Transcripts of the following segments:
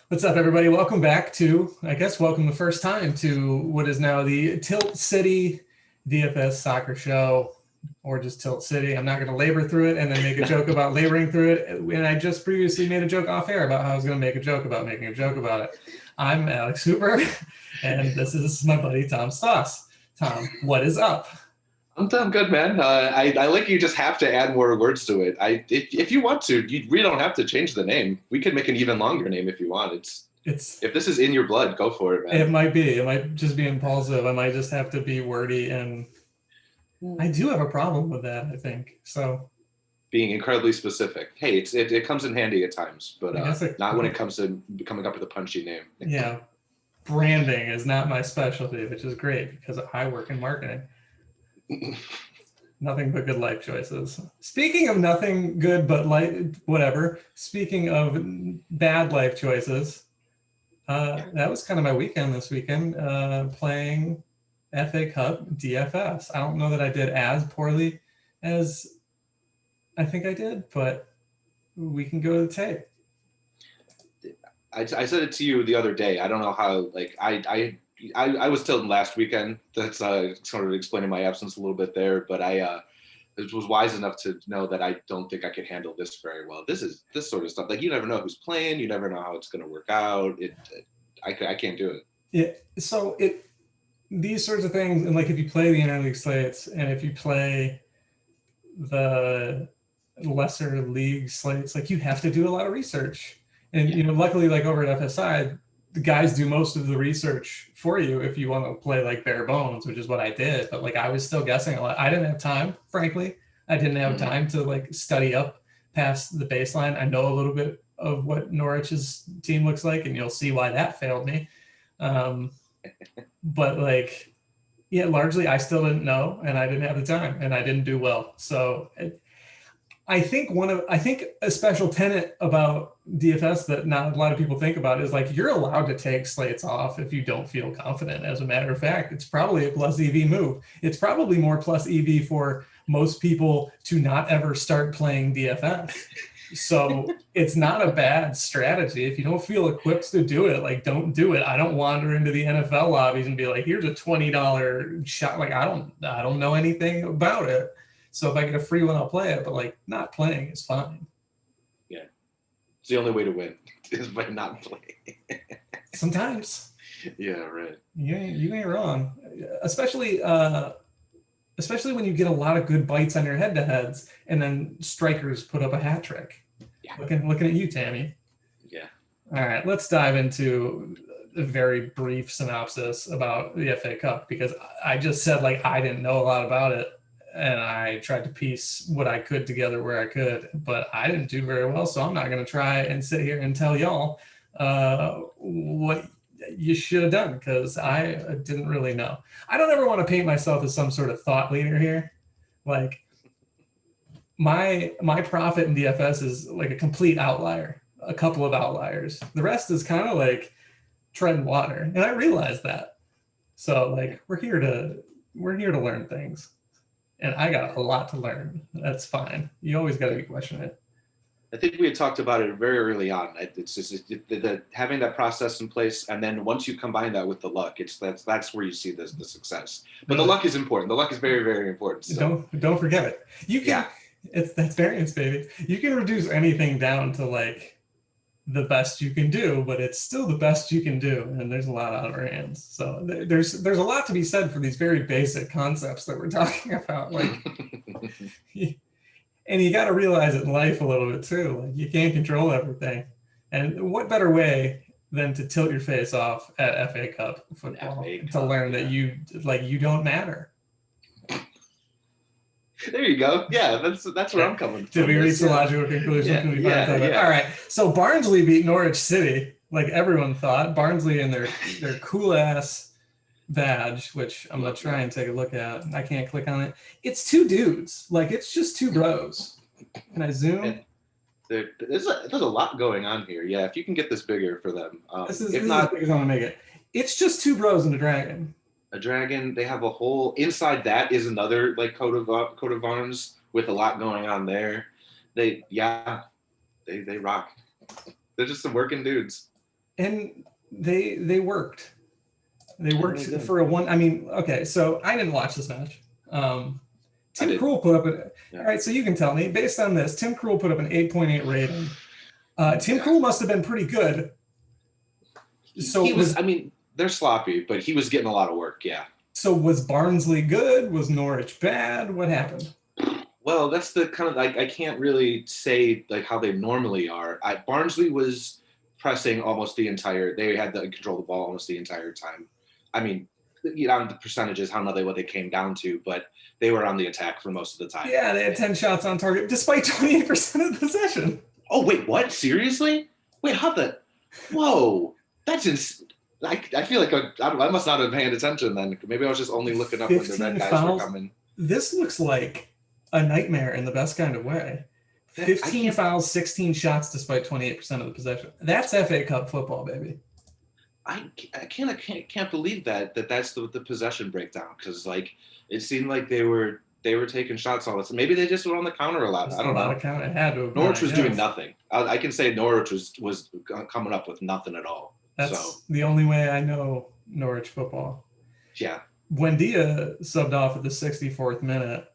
What's up, everybody? Welcome back to, I guess, welcome the first time to what is now the Tilt City DFS soccer show, or just Tilt City. I'm not going to labor through it and then make a joke about laboring through it. And I just previously made a joke off air about how I was going to make a joke about making a joke about it. I'm Alex Hooper, and this is my buddy Tom Stoss. Tom, what is up? I'm good, man. I like you just have to add more words to it. If you want to, you really don't have to change the name. We could make an even longer name if you want. It's if this is in your blood, go for it, man. It might be. It might just be impulsive. I might just have to be wordy, and I do have a problem with that, I think. So being incredibly specific. Hey, it comes in handy at times, but not when it comes to coming up with a punchy name. Yeah, branding is not my specialty, which is great because I work in marketing. Nothing but good life choices. Speaking of nothing good but whatever. Speaking of bad life choices, that was kind of my weekend this weekend, playing FA Cup DFS. I don't know that I did as poorly as I think I did, but we can go to the tape. I said it to you the other day. I don't know how, like, I was tilting last weekend. That's sort of explaining my absence a little bit there, but I was wise enough to know that I don't think I could handle this very well. This sort of stuff. Like, you never know who's playing. You never know how it's going to work out. I can't do it. Yeah. So these sorts of things, and like if you play the interleague slates and if you play the lesser league slates, like you have to do a lot of research. And luckily, like over at FSI, the guys do most of the research for you if you want to play like bare bones, which is what I did. But like I was still guessing a lot. I didn't have time, frankly. I didn't have time to like study up past the baseline. I know a little bit of what Norwich's team looks like, and you'll see why that failed me. But like, yeah, largely I still didn't know, and I didn't have the time, and I didn't do well. So I think a special tenet about DFS that not a lot of people think about is like you're allowed to take slates off if you don't feel confident. As a matter of fact, it's probably a plus EV move. It's probably more plus EV for most people to not ever start playing DFS. So it's not a bad strategy. If you don't feel equipped to do it, like don't do it. I don't wander into the NFL lobbies and be like, here's a $20 shot. Like I don't know anything about it. So if I get a free one, I'll play it. But like not playing is fine. Yeah, it's the only way to win is by not playing. Sometimes. Yeah, right. You ain't wrong. Especially when you get a lot of good bites on your head-to-heads, and then strikers put up a hat trick. Yeah. Looking at you, Tammy. Yeah. All right, let's dive into a very brief synopsis about the FA Cup, because I just said like I didn't know a lot about it. And I tried to piece what I could together where I could, but I didn't do very well. So I'm not going to try and sit here and tell y'all what you should have done, because I didn't really know. I don't ever want to paint myself as some sort of thought leader here. Like my profit in DFS is like a complete outlier, a couple of outliers. The rest is kind of like treading water, and I realize that. So like we're here to learn things. And I got a lot to learn. That's fine. You always got to be questioning it. I think we had talked about it very early on. It's just having that process in place, and then once you combine that with the luck, that's where you see the success. But the luck is important. The luck is very, very important. So. Don't forget it. You can. Yeah. That's variance, baby. You can reduce anything down to like the best you can do, but it's still the best you can do, and there's a lot out of our hands. So there's a lot to be said for these very basic concepts that we're talking about. Like, and you got to realize it in life a little bit too. Like you can't control everything, and what better way than to tilt your face off at FA Cup football to learn that you don't matter. There you go. Yeah, that's where I'm coming from. Did we reach the logical conclusion? Yeah. All right. So Barnsley beat Norwich City, like everyone thought. Barnsley in their cool ass badge, which I'm gonna try and take a look at. I can't click on it. It's two dudes. Like it's just two bros. Can I zoom? There's a lot going on here. Yeah, if you can get this bigger for them. This is as big as I'm gonna make it. It's just two bros and a dragon. A dragon. They have a whole inside that is another like coat of arms with a lot going on there. They rock. They're just some working dudes. and they worked. They worked Really for a one. I mean, okay, so I didn't watch this match. Tim Krul put up all right, so you can tell me based on this. Tim Krul put up an 8.8 rating. Tim Krul must have been pretty good. So he was. I mean, they're sloppy, but he was getting a lot of work. Yeah. So was Barnsley good? Was Norwich bad? What happened? Well, that's the kind of like I can't really say like how they normally are. Barnsley was pressing almost the entire. They had to control the ball almost the entire time. I mean, you know, the percentages, how what they came down to, but they were on the attack for most of the time. Yeah, they had 10 shots on target despite 28% of the possession. Oh wait, what? Seriously? Wait, how the? Whoa, that's I feel like I must not have paid attention then. Maybe I was just only looking up when the red guys were coming. This looks like a nightmare in the best kind of way. 15 fouls, 16 shots despite 28% of the possession. That's FA Cup football, baby. I can't believe that's the possession breakdown, because like it seemed like they were taking shots all the time. Maybe they just were on the counter a lot. I don't know. It had to have Norwich was doing nothing. I can say Norwich was coming up with nothing at all. That's the only way I know Norwich football. Yeah. Buendia subbed off at the 64th minute.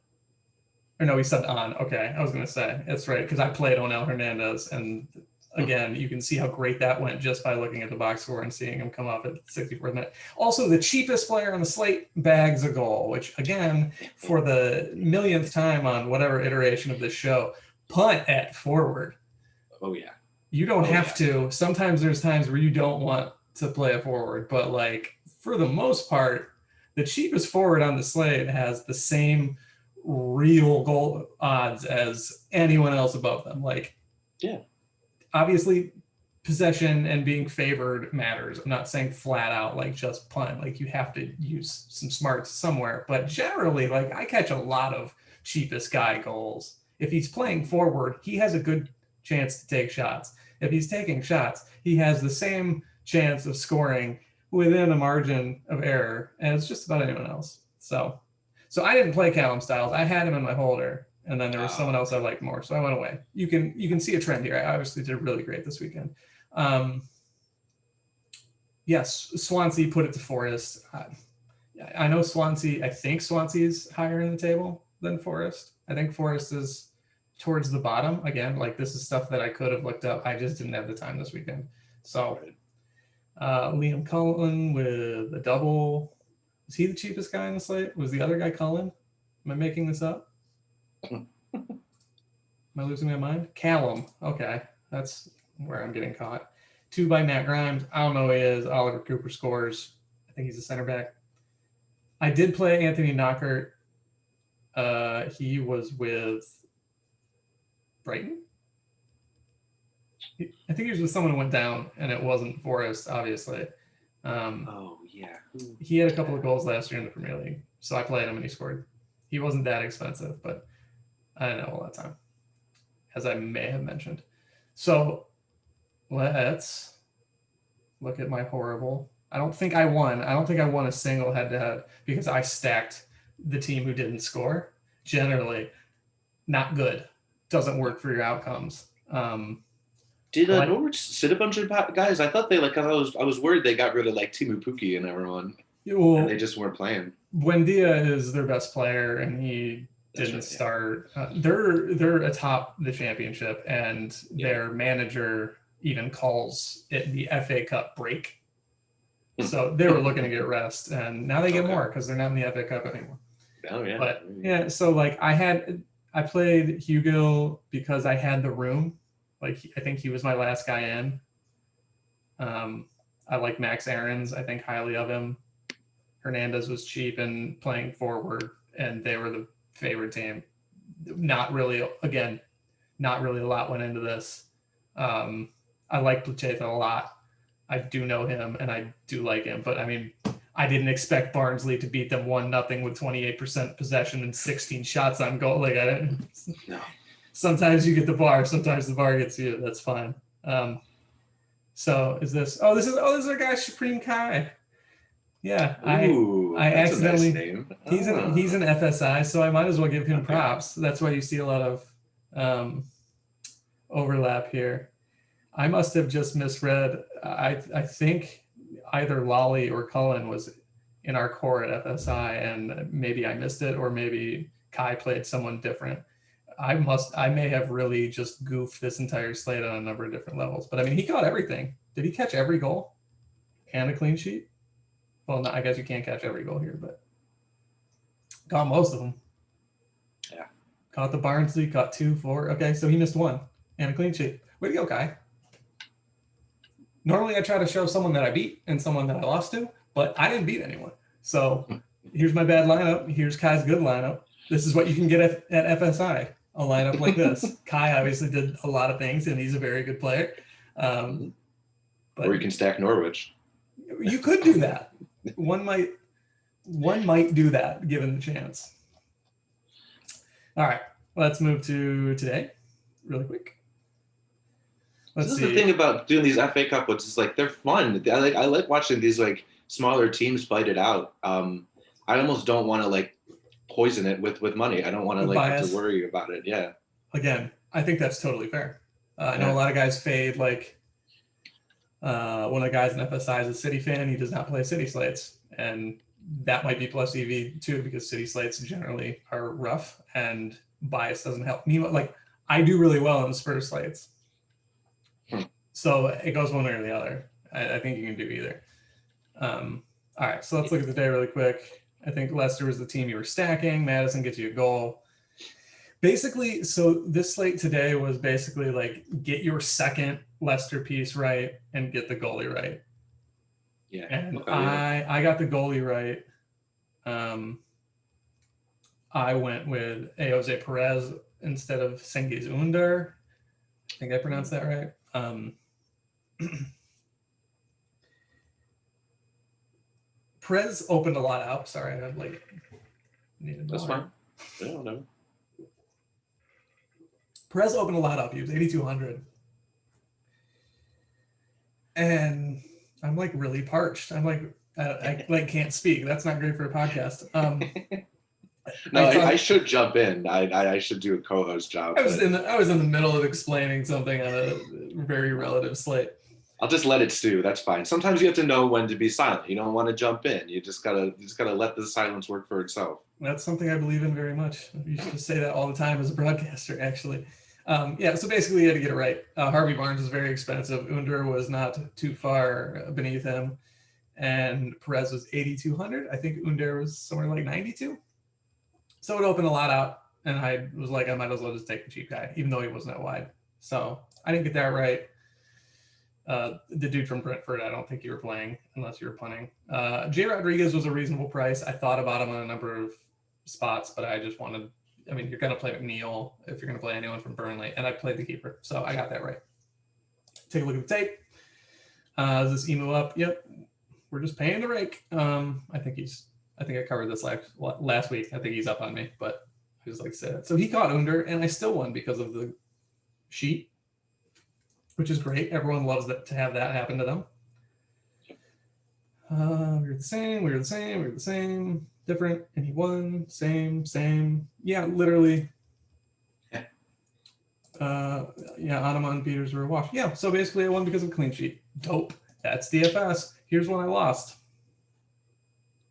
Or no, he subbed on. Okay, I was going to say. That's right, because I played Onel Hernandez, and again, you can see how great that went just by looking at the box score and seeing him come up at the 64th minute. Also, the cheapest player on the slate bags a goal, which, again, for the millionth time on whatever iteration of this show, punt at forward. Oh, yeah. You don't have to. Sometimes there's times where you don't want to play a forward, but, like, for the most part, the cheapest forward on the slate has the same real goal odds as anyone else above them. Like, yeah. Obviously, possession and being favored matters. I'm not saying flat out like just punt. Like, you have to use some smarts somewhere. But generally, like, I catch a lot of cheapest guy goals. If he's playing forward, he has a good chance to take shots. If he's taking shots, he has the same chance of scoring within a margin of error as just about anyone else. So I didn't play Callum Styles. I had him in my holder. And then there was someone else I liked more, so I went away. You can see a trend here. I obviously did really great this weekend. Yes, Swansea put it to Forest. I know Swansea. I think Swansea is higher in the table than Forest. I think Forest is towards the bottom. Again, like, this is stuff that I could have looked up. I just didn't have the time this weekend. So Liam Cullen with a double. Is he the cheapest guy on the slate? Was the other guy Cullen? Am I making this up? Am I losing my mind? Callum. Okay. That's where I'm getting caught. 2 by Matt Grimes. I don't know who he is. Oliver Cooper scores. I think he's a center back. I did play Anthony Knockert. He was with Brighton. I think he was with someone who went down, and it wasn't Forest, obviously. Oh, yeah. He had a couple of goals last year in the Premier League, so I played him and he scored. He wasn't that expensive, but I didn't have a lot of time, as I may have mentioned. So let's look at my horrible. I don't think I won. I don't think I won a single head-to-head because I stacked the team who didn't score. Generally, not good. Doesn't work for your outcomes. Did Norwich sit a bunch of guys? I thought I was worried they got rid of like Timu Puki and everyone. Well, and they just weren't playing. Buendia is their best player, and he didn't start. They're atop the championship, and their manager even calls it the FA Cup break. So they were looking to get rest, and now they get more because they're not in the FA Cup anymore. Oh yeah. But yeah, so like I played Hugo because I had the room. Like, I think he was my last guy in. I like Max Aarons. I think highly of him. Hernandez was cheap and playing forward, and they were the favorite team. Not really a lot went into this. I like Placheta a lot. I do know him, and I do like him. But, I mean, I didn't expect Barnsley to beat them 1-0 with 28% possession and 16 shots on goal. Like, I didn't. No. Sometimes you get the bar. Sometimes the bar gets you. That's fine. So is this? This is our guy Supreme Kai. Yeah, I accidentally. Nice name. He's an FSI, so I might as well give him props. That's why you see a lot of overlap here. I must have just misread. I think either Lolly or Cullen was in our core at FSI, and maybe I missed it, or maybe Kai played someone different. I may have really just goofed this entire slate on a number of different levels. But I mean, he caught everything. Did he catch every goal and a clean sheet? Well, no, I guess you can't catch every goal here, but caught most of them. Yeah. Caught the Barnsley, caught 2, 4. Okay, so he missed 1 and a clean sheet. Way to go, Kai. Normally I try to show someone that I beat and someone that I lost to, but I didn't beat anyone. So here's my bad lineup. Here's Kai's good lineup. This is what you can get at FSI, a lineup like this. Kai obviously did a lot of things, and he's a very good player. But or you can stack Norwich. You could do that. One might do that given the chance. All right, let's move to today really quick. This is the thing about doing these FA Cup ones, is like they're fun. I like watching these like smaller teams fight it out. I almost don't want to like poison it with money. I don't want to like have to worry about it. Yeah. Again, I think that's totally fair. I know a lot of guys fade, like one of the guys in FSI is a City fan. He does not play City slates, and that might be plus EV too, because City slates generally are rough and bias doesn't help. Meanwhile, like I do really well in Spurs slates. So it goes one way or the other. I think you can do either. All right, so let's look at the day really quick. I think Leicester was the team you were stacking. Madison gets you a goal. Basically, so this slate today was basically like get your second Leicester piece right and get the goalie right. Yeah. And I got the goalie right. I went with Jose Perez instead of Cengiz Ünder. I think I pronounced that right. Perez opened a lot out. Sorry, I needed that's fine. I don't know. Perez opened a lot up. He was 8,200, and I'm like really parched. I'm like I like can't speak. That's not great for a podcast. No, I should jump in. I should do a co-host job. I was in the middle of explaining something on a very relative slate. I'll just let it stew. That's fine. Sometimes you have to know when to be silent. You don't want to jump in. You just gotta let the silence work for itself. That's something I believe in very much. You should say that all the time as a broadcaster, actually. Yeah, so basically you had to get it right. Harvey Barnes is very expensive. Ünder was not too far beneath him. And Perez was 8,200. I think Ünder was somewhere like 92. So it opened a lot out. And I was like, I might as well just take the cheap guy, even though he wasn't that wide. So I didn't get that right. The dude from Brentford, I don't think you were playing unless you were punting. Jay Rodriguez was a reasonable price. I thought about him on a number of spots, but I just wanted, I mean, you're going to play McNeil if you're going to play anyone from Burnley, and I played the keeper, so I got that right. Take a look at the tape. Is this Emu up? Yep. We're just paying the rake. I think I covered this last week. I think he's up on me, but I just like to say that. So he caught Ünder, and I still won because of the sheet, which is great. Everyone loves that, to have that happen to them. We were the same, different, and he won, same. Yeah, literally. Anima and Peters were a wash. Yeah, so basically I won because of a clean sheet. Dope. That's DFS. Here's one I lost.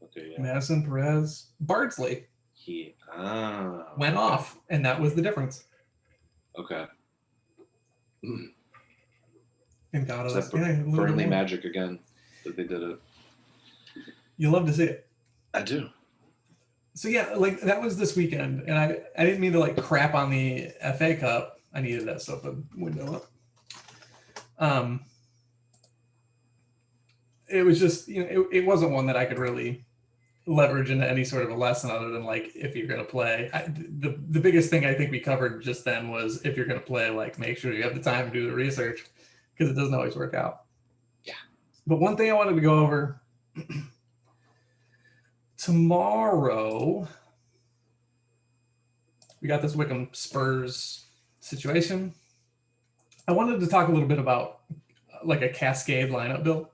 Okay, yeah. Madison, Perez, Bardsley. Went off, and that was the difference. Okay. And got us. Burnley magic again. That they did it. You love to see it. I do. So yeah, like that was this weekend, and I didn't mean to like crap on the FA Cup. I needed that stuff a window up. It was just, it wasn't one that I could really leverage into any sort of a lesson other than like if you're going to play. The biggest thing I think we covered just then was if you're going to play, like make sure you have the time to do the research, because it doesn't always work out. Yeah. But one thing I wanted to go over tomorrow, we got this Wickham Spurs situation. I wanted to talk a little bit about like a cascade lineup build.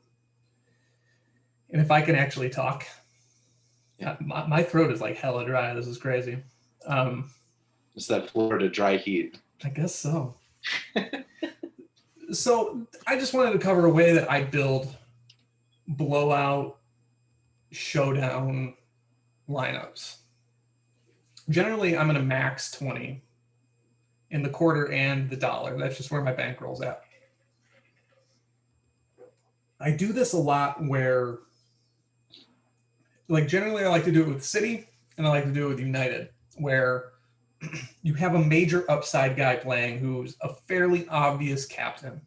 And if I can actually talk, my throat is like hella dry. This is crazy. It's that Florida dry heat. I guess so. So I just wanted to cover a way that I build blowout showdown lineups. Generally, I'm going to max 20 in the quarter and the dollar. That's just where my bankroll's at. I do this a lot where, like, generally I like to do it with City and I like to do it with United, where you have a major upside guy playing who's a fairly obvious captain.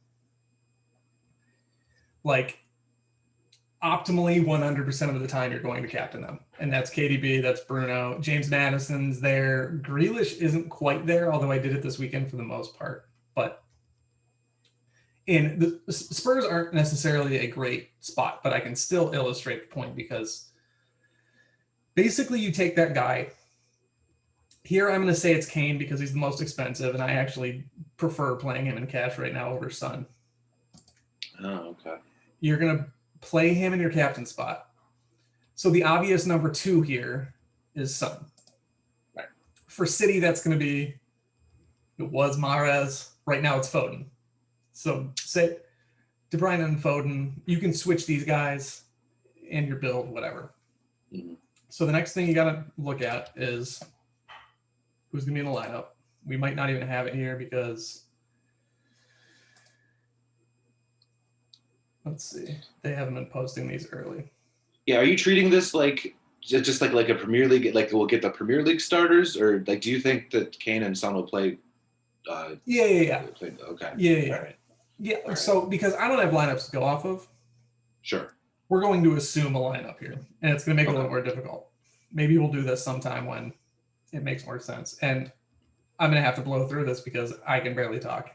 Like, optimally 100% of the time you're going to captain them. And that's KDB, that's Bruno. James Madison's there. Grealish isn't quite there, although I did it this weekend for the most part. But the Spurs aren't necessarily a great spot, but I can still illustrate the point because basically you take that guy. Here I'm going to say it's Kane because he's the most expensive, and I actually prefer playing him in cash right now over Son. Oh, okay. You're going to play him in your captain spot. So the obvious number 2 here is Son. Right. For City, that's going to be, it was Mahrez. Right now it's Foden. So say De Bruyne and Foden, you can switch these guys in your build, whatever. Mm-hmm. So the next thing you got to look at is who's going to be in the lineup. We might not even have it here because, let's see, they haven't been posting these early. Yeah, are you treating this like just like a Premier League, like we'll get the Premier League starters, or like do you think that Kane and Son will play? Yeah. Okay. Yeah. Right. Yeah. Right. So because I don't have lineups to go off of, Sure. We're going to assume a lineup here, and it's going to make it a little more difficult. Maybe we'll do this sometime when it makes more sense. And I'm going to have to blow through this because I can barely talk.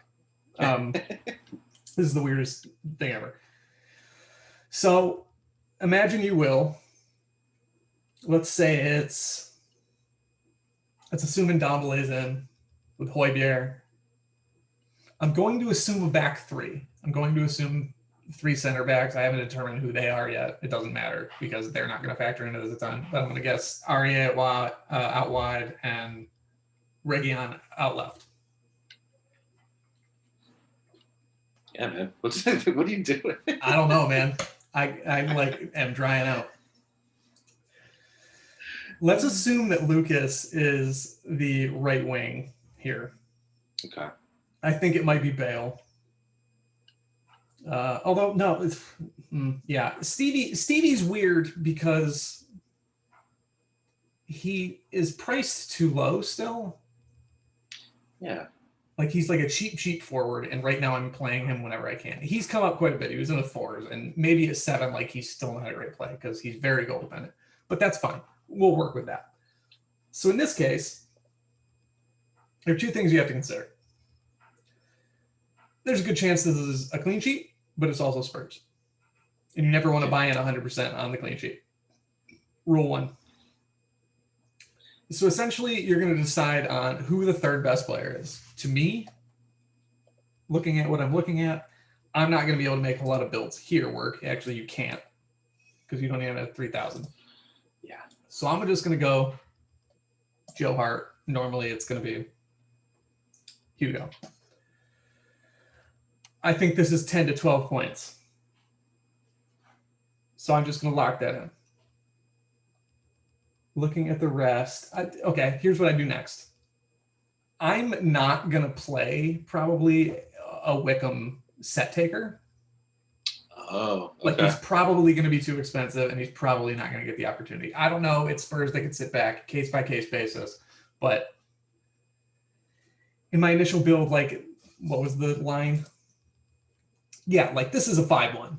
This is the weirdest thing ever. So imagine you will. Let's say it's assuming Dombele's in with Højbjerg. I'm going to assume a back 3. I'm going to assume 3 center backs. I haven't determined who they are yet. It doesn't matter because they're not going to factor into this a ton. But I'm going to guess Aurier out wide and Reguilon out left. Yeah, man. What are you doing? I don't know, man. I am drying out. Let's assume that Lucas is the right wing here. Okay. I think it might be Bale. Although no, it's yeah. Stevie's weird because he is priced too low still. Yeah. Like he's like a cheap forward, and right now I'm playing him whenever I can. He's come up quite a bit. He was in the 4s, and maybe at 7, like he's still not a great play because he's very goal dependent. But that's fine. We'll work with that. So in this case, there are 2 things you have to consider. There's a good chance this is a clean sheet, but it's also Spurs. And you never want to buy in 100% on the clean sheet. Rule 1. So essentially, you're going to decide on who the 3rd best player is. To me, looking at what I'm looking at, I'm not going to be able to make a lot of builds here work. Actually, you can't because you don't even have 3,000. Yeah. So I'm just going to go Joe Hart. Normally, it's going to be Hugo. I think this is 10 to 12 points. So I'm just going to lock that in. Looking at the rest. Okay, here's what I do next. I'm not going to play probably a Wickham set taker. Oh, okay. Like he's probably going to be too expensive and he's probably not going to get the opportunity. I don't know. It's Spurs. They can sit back case by case basis. But in my initial build, like what was the line? Yeah, like this is a 5-1.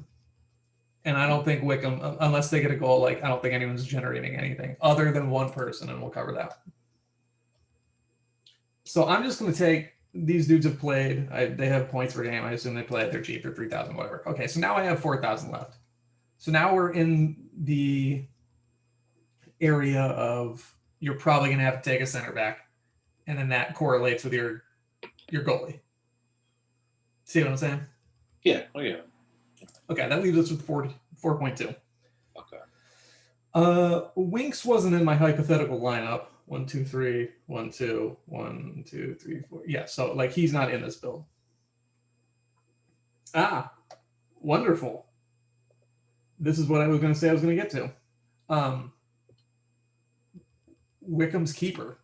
And I don't think Wickham, unless they get a goal, like I don't think anyone's generating anything other than one person, and we'll cover that. So I'm just going to take these dudes have played. They have points per game. I assume they played. They're cheap. They're 3,000, whatever. Okay, so now I have 4,000 left. So now we're in the area of you're probably going to have to take a center back, and then that correlates with your goalie. See what I'm saying? Yeah. Oh, yeah. Okay, that leaves us with 4.2. Okay. Winks wasn't in my hypothetical lineup. 1, 2, 3, 1, 2, 1, 2, 3, 4. Yeah, so like he's not in this build. Ah, wonderful. This is what I was going to say I was going to get to. Wickham's keeper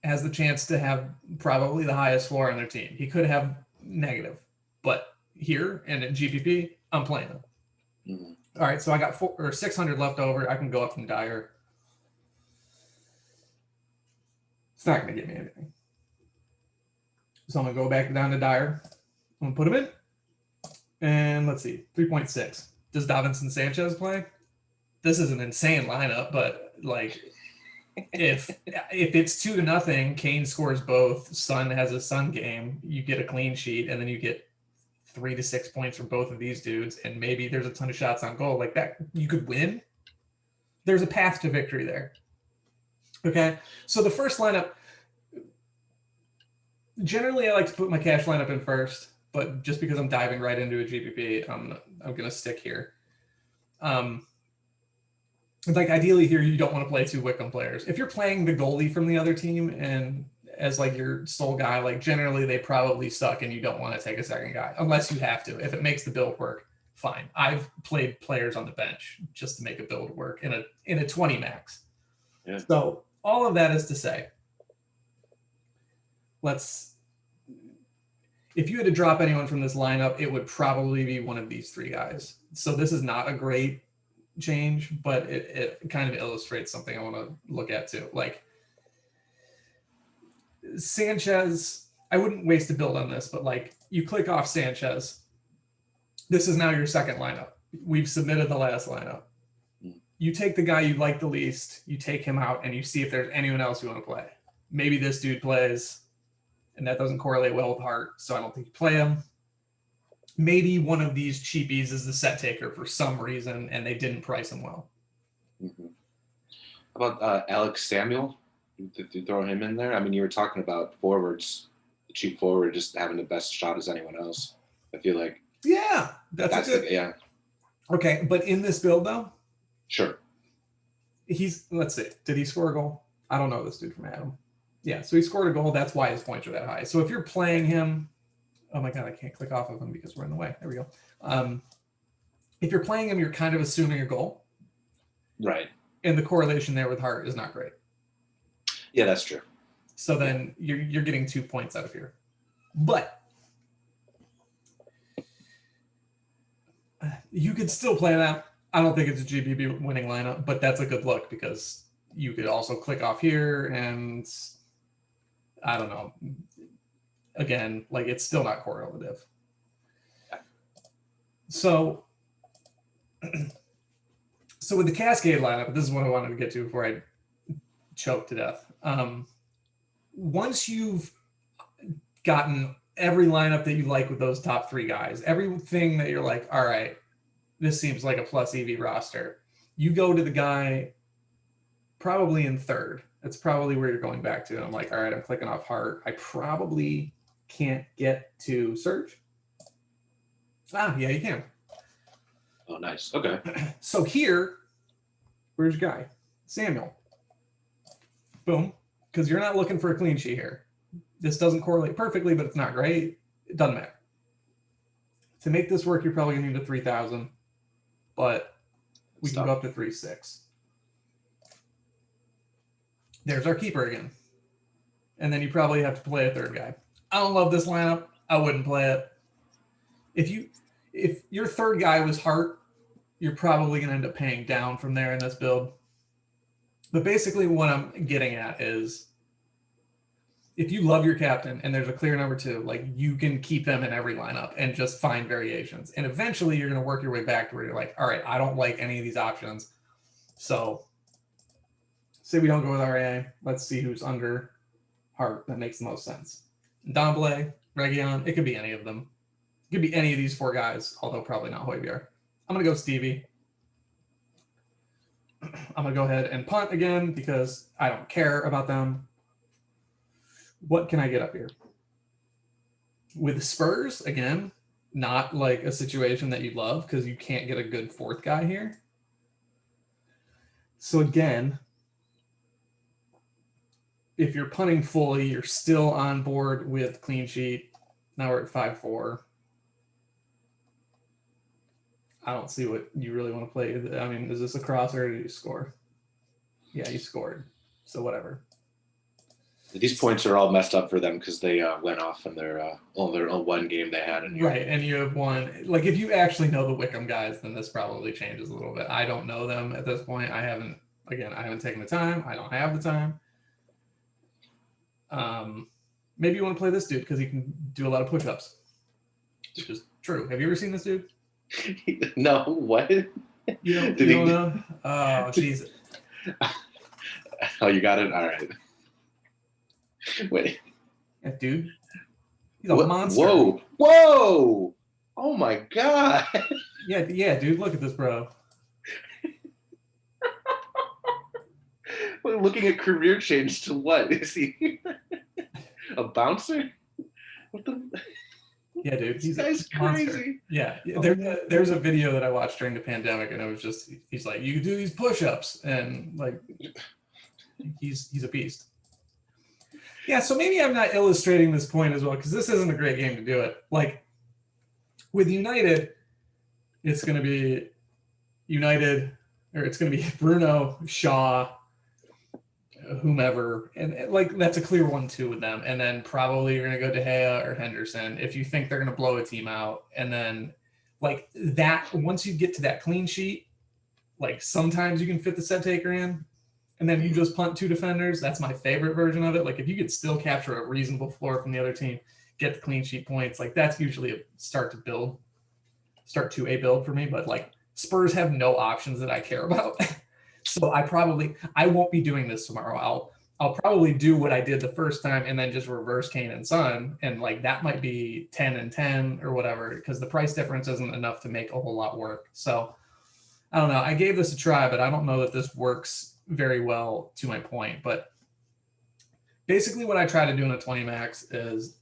has the chance to have probably the highest floor on their team. He could have negative, but here and at GPP, I'm playing him. All right, so I got 600 left over. I can go up from Dyer. It's not going to get me anything. So I'm going to go back down to Dyer. I'm going to put him in. And let's see, 3.6. Does Davinson Sanchez play? This is an insane lineup, but like if it's 2-0, Kane scores both, Son has a Son game, you get a clean sheet, and then you get 3 to 6 points from both of these dudes, and maybe there's a ton of shots on goal like that, you could win. There's a path to victory there. Okay, so the first lineup, generally I like to put my cash lineup in first, but just because I'm diving right into a GPP, I'm gonna stick here. Like ideally here, you don't want to play 2 Wickham players. If you're playing the goalie from the other team and as like your sole guy, like generally they probably suck and you don't want to take a second guy unless you have to. If it makes the build work, fine. I've played players on the bench just to make a build work in a 20 max. Yeah. So all of that is to say, if you had to drop anyone from this lineup, it would probably be one of these 3 guys. So this is not a great change, but it kind of illustrates something I want to look at too. Like Sanchez, I wouldn't waste a build on this, but like you click off Sanchez. This is now your second lineup. We've submitted the last lineup. You take the guy you like the least, you take him out, and you see if there's anyone else you want to play. Maybe this dude plays, and that doesn't correlate well with Hart, so I don't think you play him. Maybe one of these cheapies is the set taker for some reason, and they didn't price him well. Mm-hmm. How about Alex Samuel? Did you throw him in there? I mean, you were talking about forwards, the cheap forward just having the best shot as anyone else. I feel like. Yeah, that's good. Yeah. Okay, but in this build though. Sure. Let's see. Did he score a goal? I don't know this dude from Adam. Yeah, so he scored a goal. That's why his points are that high. So if you're playing him. Oh my God, I can't click off of him because we're in the way. There we go. If you're playing him, you're kind of assuming a goal. Right. And the correlation there with Hart is not great. Yeah, that's true. So then you're getting 2 points out of here. But you could still play that. I don't think it's a GPP winning lineup, but that's a good look because you could also click off here and I don't know. Again, like it's still not correlative. So with the cascade lineup, this is what I wanted to get to before I choke to death. Once you've gotten every lineup that you like with those top 3 guys, everything that you're like, all right, this seems like a plus EV roster, you go to the guy probably in third. That's probably where you're going back to. And I'm like, all right, I'm clicking off Hart. I probably can't get to Surge. Yeah, you can. Oh, nice. Okay. So here, where's your guy? Samuel. Boom. Because you're not looking for a clean sheet here. This doesn't correlate perfectly, but it's not great. It doesn't matter. To make this work, you're probably going to need a 3,000, but we can go up to 3.6. There's our keeper again. And then you probably have to play a third guy. I don't love this lineup. I wouldn't play it. If your third guy was Hart, you're probably going to end up paying down from there in this build. But basically what I'm getting at is if you love your captain and there's a clear number 2, like you can keep them in every lineup and just find variations. And eventually you're going to work your way back to where you're like, all right, I don't like any of these options. So say we don't go with RA. Let's see who's under Hart. That makes the most sense. Domblé, Region, it could be any of them. It could be any of these 4 guys, although probably not Højbjerg. I'm going to go Stevie. I'm going to go ahead and punt again because I don't care about them. What can I get up here? With Spurs, again, not like a situation that you love because you can't get a good 4th guy here. So again, if you're punting fully, you're still on board with clean sheet. Now we're at 5-4. I don't see what you really want to play. I mean, is this a crosser or did you score? Yeah, you scored. So whatever. These points are all messed up for them because they went off in their one game they had in here. Right, and you have one. Like, if you actually know the Wickham guys, then this probably changes a little bit. I don't know them at this point. I haven't taken the time. I don't have the time. Maybe you want to play this dude because he can do a lot of push-ups, which is true. Have you ever seen this dude? No, what? You don't know? Oh, jeez. Oh, you got it? All right. Wait. That dude, he's a monster. Whoa! Oh my god! Yeah, dude. Look at this, bro. We're looking at career change to what? Is he a bouncer? What the? Yeah, dude. This guy's crazy. Yeah, there's a video that I watched during the pandemic, and it was just he's like, you can do these push-ups, and like he's a beast. Yeah, so maybe I'm not illustrating this point as well because this isn't a great game to do it. Like with United, it's going to be Bruno, Shaw, whomever, and like that's a clear 1-2 with them. And then probably you're going to go De Gea or Henderson if you think they're going to blow a team out. And then like that, once you get to that clean sheet, like sometimes you can fit the set taker in. And then you just punt 2 defenders. That's my favorite version of it. Like if you could still capture a reasonable floor from the other team, get the clean sheet points, like that's usually a start to a build for me. But like Spurs have no options that I care about. So I won't be doing this tomorrow. I'll probably do what I did the first time and then just reverse Kane and Son. And like that might be 10 and 10 or whatever, because the price difference isn't enough to make a whole lot work. So I don't know. I gave this a try, but I don't know that this works very well to my point. But basically what I try to do in a 20 max is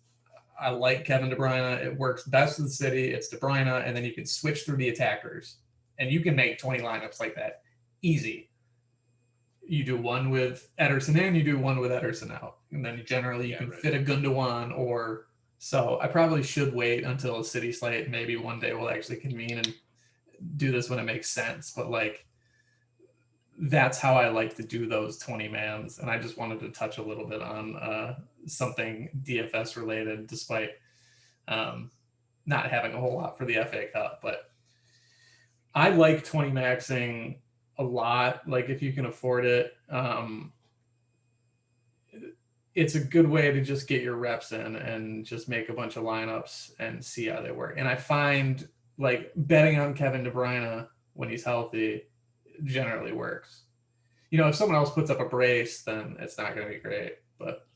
I like Kevin De Bruyne. It works best with City. It's De Bruyne, and then you can switch through the attackers. And you can make 20 lineups like that. Easy. You do one with Ederson in, you do one with Ederson out. And then generally you can fit a Gundogan or... So I probably should wait until a City slate. Maybe one day we'll actually convene and do this when it makes sense. But like, that's how I like to do those 20 mans. And I just wanted to touch a little bit on something DFS related, despite not having a whole lot for the FA Cup. But I like 20 maxing a lot. Like if you can afford it, it's a good way to just get your reps in and just make a bunch of lineups and see how they work. And I find like betting on Kevin De Bruyne when he's healthy generally works. You know, if someone else puts up a brace, then it's not going to be great. But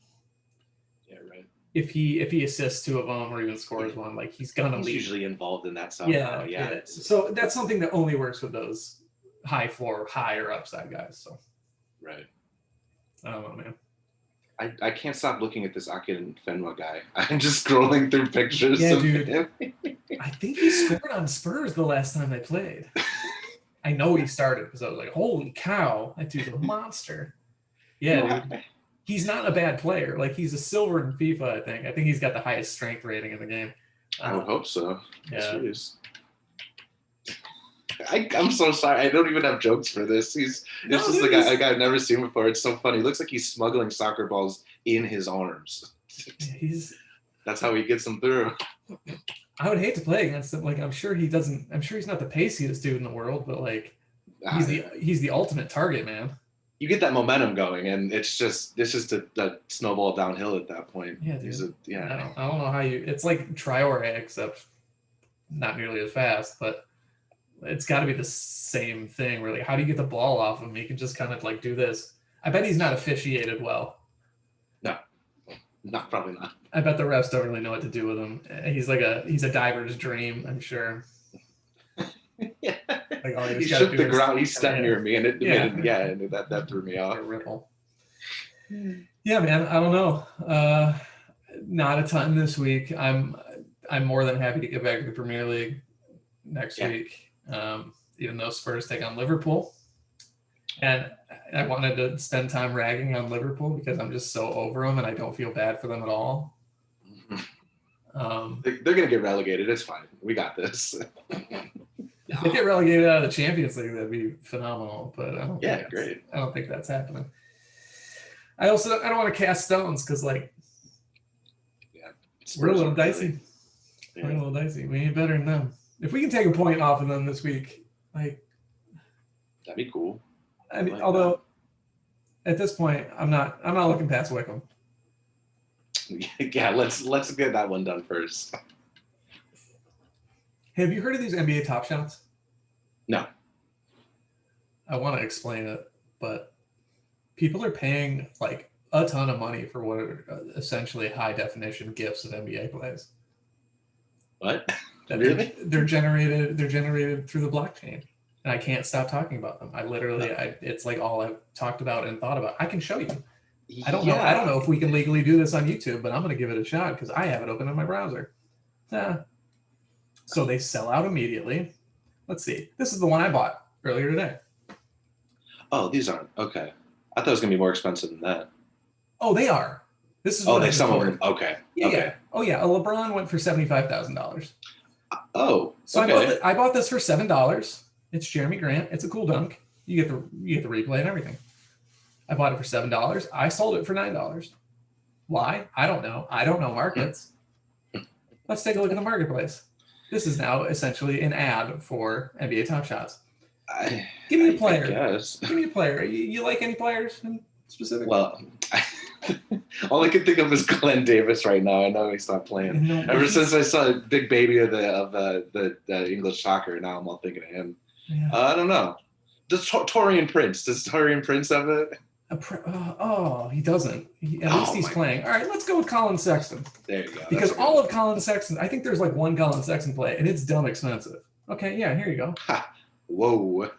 yeah, right. If he assists 2 of them or even scores one, like he's gonna lead. Usually involved in that somehow. Yeah. So that's something that only works with those high floor, higher upside guys. So right. I don't know, man. I can't stop looking at this Akin Fenwa guy. I'm just scrolling through pictures of dude. Him. I think he scored on Spurs the last time they played. I know he started because I was like, holy cow, that dude's a monster. Yeah, dude. He's not a bad player. Like, he's a silver in FIFA, I think. I think he's got the highest strength rating in the game. I would hope so. Yeah. I'm so sorry. I don't even have jokes for this. A guy I've never seen before. It's so funny. He looks like he's smuggling soccer balls in his arms. That's how he gets them through. I would hate to play against him. Like, I'm sure he's not the paciest dude in the world, but like he's the ultimate target, man. You get that momentum going, and it's just a snowball downhill at that point. Yeah, dude. I don't know how you. It's like Traore, except not nearly as fast, but it's got to be the same thing. Where like, how do you get the ball off him? He can just kind of like do this. I bet he's not officiated well. No, probably not. I bet the refs don't really know what to do with him. He's a diver's dream, I'm sure. Yeah. Like, he shook the ground. He stepped near me, and that threw me off. A ripple. Yeah, man. I don't know. Not a ton this week. I'm more than happy to get back to the Premier League next week. Even though Spurs take on Liverpool, and I wanted to spend time ragging on Liverpool because I'm just so over them, and I don't feel bad for them at all. They're gonna get relegated. It's fine. We got this. If they get relegated out of the Champions League, that'd be phenomenal. But I don't. Yeah, great. I don't think that's happening. I don't want to cast stones because like we're a little dicey. Yeah. We're a little dicey. We ain't better than them. If we can take a point off of them this week, like that'd be cool. I mean, although at this point, I'm not looking past Wickham. Yeah, let's get that one done first. Hey, have you heard of these NBA Top Shots? No. I want to explain it, but people are paying like a ton of money for what are essentially high definition GIFs of NBA plays. What? Really? They're generated through the blockchain. And I can't stop talking about them. It's like all I've talked about and thought about. I can show you. I don't know if we can legally do this on YouTube, but I'm going to give it a shot because I have it open in my browser. So they sell out immediately. Let's see. This is the one I bought earlier today. Oh, these aren't. Okay. I thought it was going to be more expensive than that. Oh, they are. This is. Oh, they some of them. Okay. Yeah. Okay. Yeah. Oh, yeah. A LeBron went for $75,000. Oh. So okay. I bought this for $7. It's Jeremy Grant. It's a cool dunk. You get the replay and everything. I bought it for $7. I sold it for $9. Why? I don't know. I don't know markets. Let's take a look at the marketplace. This is now essentially an ad for NBA Top Shots. Give me a player. Give me a player. You like any players in specific? Well, all I can think of is Glenn Davis right now. I know he stopped playing. Ever since I saw a big baby of the English soccer, now I'm all thinking of him. Yeah. I don't know. Does Torian Prince have it? He doesn't. At least he's playing. All right, let's go with Colin Sexton. There you go. Because all of Colin Sexton, I think there's like one Colin Sexton play, and it's dumb expensive. Okay, yeah, here you go. Ha. Whoa.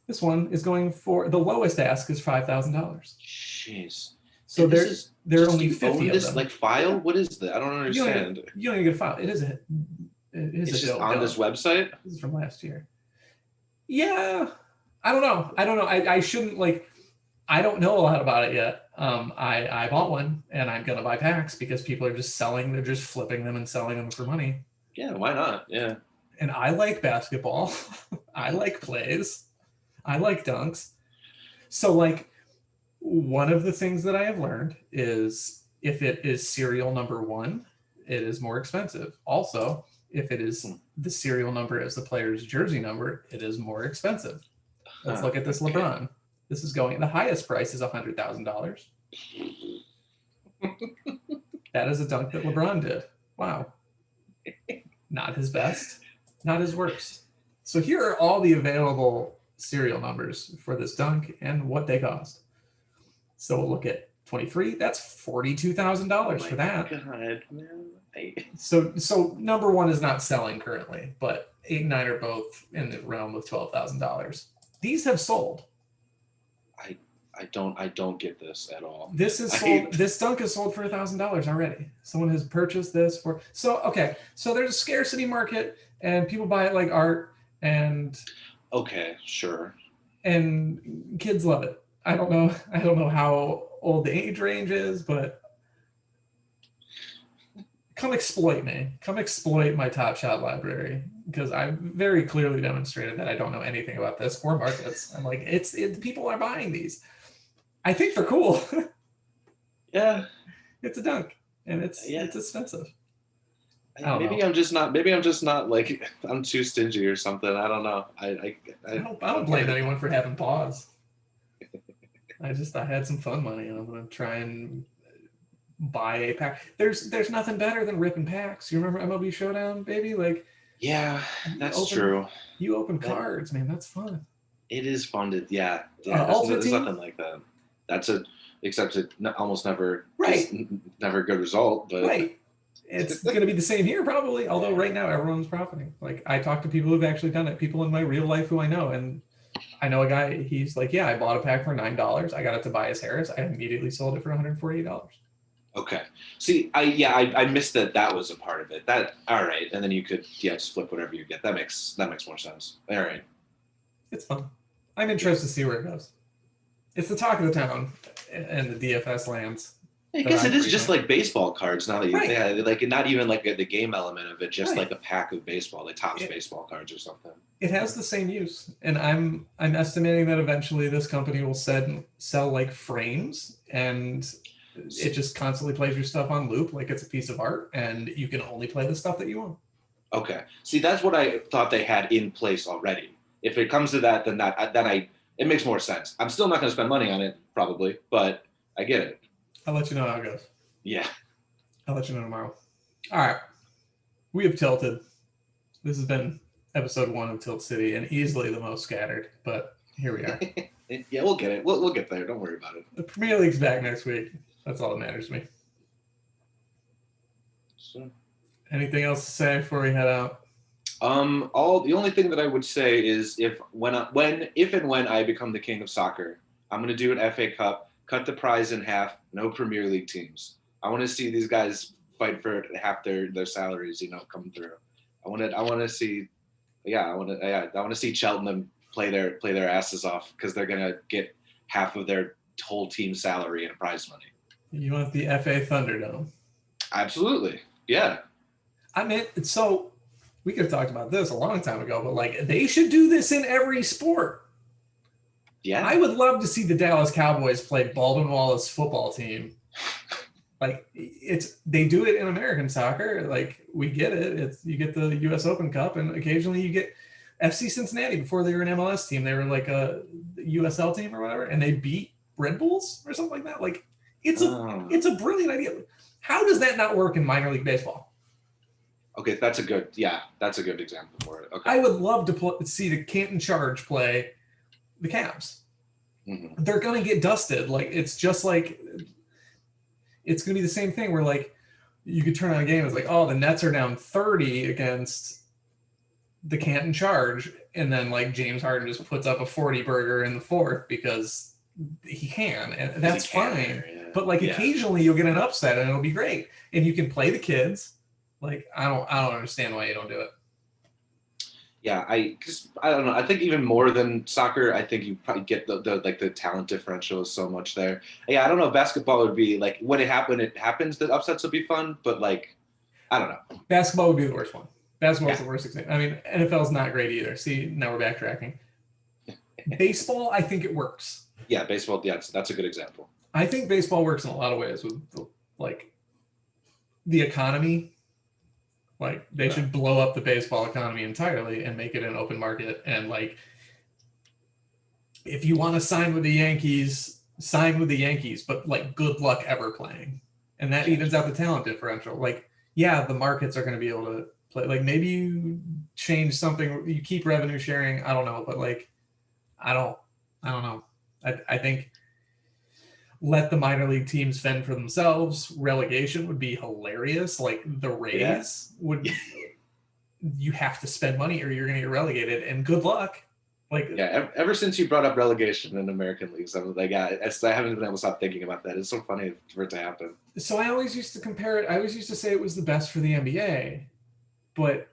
This one is going for, the lowest ask is $5,000. Jeez. So there are only 50 of them. Like file? What is that? I don't understand. You don't even get a file. It's just on this website? This is from last year. Yeah. I don't know. I shouldn't I don't know a lot about it yet. I bought one and I'm going to buy packs because people are just they're just flipping them and selling them for money. Yeah, why not? Yeah. And I like basketball. I like plays. I like dunks. So one of the things that I have learned is if it is serial number 1, it is more expensive. Also, if it is the serial number as the player's jersey number, it is more expensive. Let's look at this LeBron. This is the highest price is $100,000. That is a dunk that LeBron did. Wow. Not his best, not his worst. So here are all the available serial numbers for this dunk and what they cost. So we'll look at 23. That's $42,000 for that. God, man. So number 1 is not selling currently, but 8 and 9 are both in the realm of $12,000. These have sold. I don't get this at all. This is sold. This dunk is sold for $1,000 already. Someone has purchased this for. So there's a scarcity market, and people buy it like art, and. Okay, sure. And kids love it. I don't know how old the age range is, but come exploit me. Come exploit my Top Shot library, because I very clearly demonstrated that I don't know anything about this or markets. I'm like, people are buying these. I think they're cool. Yeah. It's a dunk, and it's expensive. Maybe I'm just not like, I'm too stingy or something. I don't know. I don't blame anyone for having pause. I had some fun money, and I'm gonna try and buy a pack. There's nothing better than ripping packs. You remember MLB Showdown, baby? Yeah, that's true. You open cards, man. That's fun. It is fun to there's nothing like that. Except it almost never never a good result, but right. It's going to be the same here probably, although right now everyone's profiting. I talk to people who've actually done it, people in my real life who I know, and I know a guy, he's like, yeah, I bought a pack for $9. I got it to Tobias Harris. I immediately sold it for $148. Okay. See, I missed that was a part of it. All right. And then you could just flip whatever you get. That makes more sense. All right. It's fun. I'm interested to see where it goes. It's the talk of the town and the DFS lands. I that guess I it is just frequent. like baseball cards. Now that Right. yeah, like not even like the game element of it, just like Right. a pack of baseball, like Topps It, baseball cards or something. it has the same use, and I'm estimating that eventually this company will sell like frames, and it just constantly plays your stuff on loop like it's a piece of art, and you can only play the stuff that you want. Okay. See, that's what I thought they had in place already. If it comes to that, then it makes more sense. I'm still not going to spend money on it probably, but I get it. I'll let you know how it goes. Yeah. I'll let you know tomorrow. All right, we have tilted. This has been episode 1 of Tilt City, and easily the most scattered, but here we are. Yeah, we'll get it. We'll get there. Don't worry about it. The Premier League's back next week. That's all that matters to me. So, Anything else to say before we head out? all the only thing that I would say is if and when I become the king of soccer, I'm gonna do an FA Cup, cut the prize in half, no Premier League teams. I want to see these guys fight for half their salaries, coming through. I want to see, I want to see Cheltenham play their asses off because they're gonna get half of their whole team salary in prize money. You want the FA Thunderdome? Absolutely, yeah. I mean, so we could have talked about this a long time ago, but like they should do this in every sport. Yeah. I would love to see the Dallas Cowboys play Baldwin Wallace football team. Like they do it in American soccer. Like we get it. You get the U.S. Open Cup, and occasionally you get FC Cincinnati before they were an MLS team. They were like a USL team or whatever, and they beat Red Bulls or something like that. Like it's a brilliant idea. How does that not work in minor league baseball? Okay, that's a good example for it. Okay. I would love to see the Canton Charge play the Cavs. Mm-hmm. They're gonna get dusted. Like it's just like it's gonna be the same thing where like you could turn on a game. It's like, oh, the Nets are down 30 against the Canton Charge, and then like James Harden just puts up a 40 burger in the fourth because he can, and that's fine. Yeah. But like occasionally you'll get an upset and it'll be great, and you can play the kids. Like I don't understand why you don't do it. Yeah, because I don't know. I think even more than soccer, I think you probably get the talent differential is so much there. Yeah, I don't know. Basketball would be like when it happens. The upsets would be fun, but like I don't know. Basketball would be the worst one. Basketball's the worst example. I mean, NFL's not great either. See, now we're backtracking. Baseball, I think it works. Yeah, baseball. Yeah, that's a good example. I think baseball works in a lot of ways with like the economy. Like they should blow up the baseball economy entirely and make it an open market. And like, if you want to sign with the Yankees, sign with the Yankees, but like good luck ever playing. And that evens out the talent differential. Like, yeah, the markets are going to be able to play. Like maybe you change something, you keep revenue sharing. I don't know, but like, I don't know. I think let the minor league teams fend for themselves. Relegation would be hilarious. Like the Rays would, you have to spend money or you're going to get relegated, and good luck. Like ever since you brought up relegation in American leagues, I was like, I haven't been able to stop thinking about that. It's so funny for it to happen. So I always used to compare it. I always used to say it was the best for the NBA, but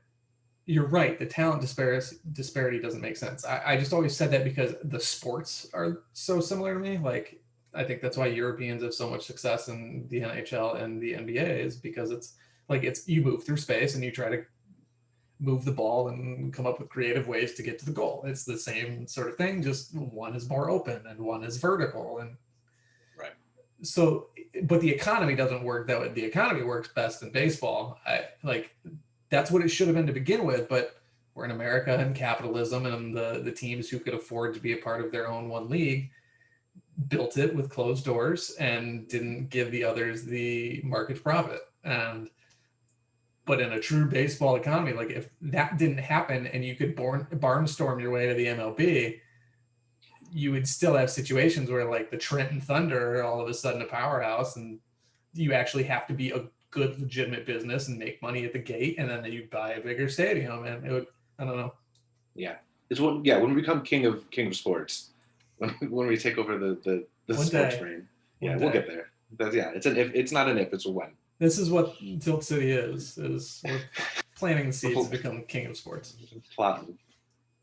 you're right. The talent disparity doesn't make sense. I just always said that because the sports are so similar to me. Like, I think that's why Europeans have so much success in the NHL and the NBA is because it's you move through space and you try to move the ball and come up with creative ways to get to the goal. It's the same sort of thing, just one is more open and one is vertical. And right. So, but the economy doesn't work that way. The economy works best in baseball. That's what it should have been to begin with, but we're in America and capitalism, and the teams who could afford to be a part of their own one league built it with closed doors and didn't give the others the market profit. But in a true baseball economy, like if that didn't happen and you could barnstorm your way to the MLB, you would still have situations where like the Trenton Thunder are all of a sudden a powerhouse, and you actually have to be a good legitimate business and make money at the gate, and then you buy a bigger stadium, and it would, I don't know. Yeah, when we become king of sports, when we take over the sports reign. Yeah, we'll get there. It's not an if, it's a when. This is what Tilt City is we're planting the seeds to become king of sports. Plotting.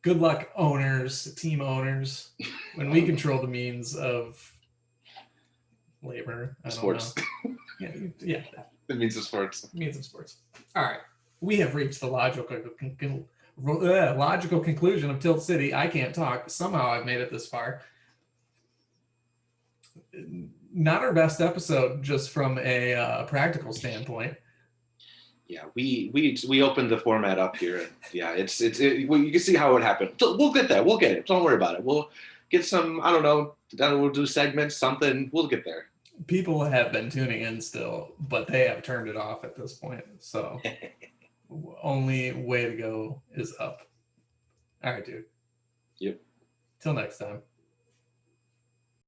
Good luck, owners, team owners, when we control the means of labor. I don't Sports. know. Yeah. It means the sports. Means of sports. All right. We have reached the logical conclusion of Tilt City. I can't talk. Somehow I've made it this far. Not our best episode, just from a practical standpoint. Yeah, we opened the format up here, and yeah, well, you can see how it happened. So we'll get there. We'll get it. Don't worry about it. We'll get some. I don't know. Then we'll do segments, something. We'll get there. People have been tuning in still, but they have turned it off at this point. So only way to go is up. All right, dude. Yep. Till next time.